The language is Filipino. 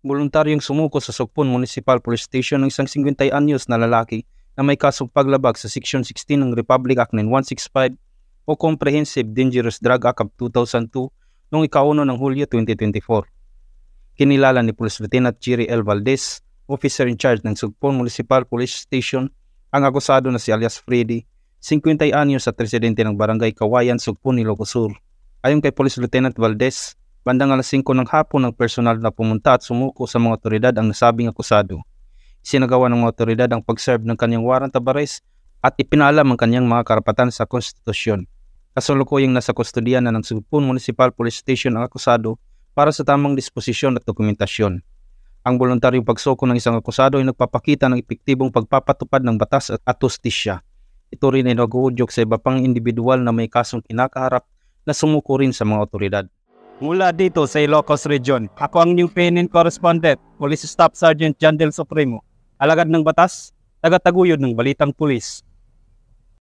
Voluntaryong sumuko sa Sugpon Municipal Police Station ng isang 50 anyos na lalaki na may kasong paglabag sa Section 16 ng Republic Act 9165 o Comprehensive Dangerous Drug Act of 2002 noong ika-1 ng Hulyo 2024. Kinilala ni Police Lieutenant Jerry L. Valdez, officer in charge ng Sugpon Municipal Police Station, ang akusado na si alias Freddy, 50 anyos at residente ng Barangay Kawayan, Sugpon, Ilocos Sur. Ayon kay Police Lieutenant Valdez, bandang alas 5 ng hapon ng personal na pumunta at sumuko sa mga otoridad ang nasabing akusado. Isinagawa ng mga otoridad ang pag-serve ng kanyang warrant of arrest at ipinalam ang kanyang mga karapatan sa konstitusyon. Kasalukuyang nasa kustodiya na ng Sugpon Municipal Police Station ang akusado para sa tamang disposisyon at dokumentasyon. Ang voluntaryong pagsuko ng isang akusado ay nagpapakita ng epektibong pagpapatupad ng batas at hustisya. Ito rin ay nag-uudyok sa iba pang individual na may kasong kinakaharap na sumuko rin sa mga otoridad. Mula dito sa Ilocos Region, ako ang inyong PNN correspondent, Police Staff Sergeant Jandel Supremo, alagad ng batas, tagataguyod ng Balitang Pulis.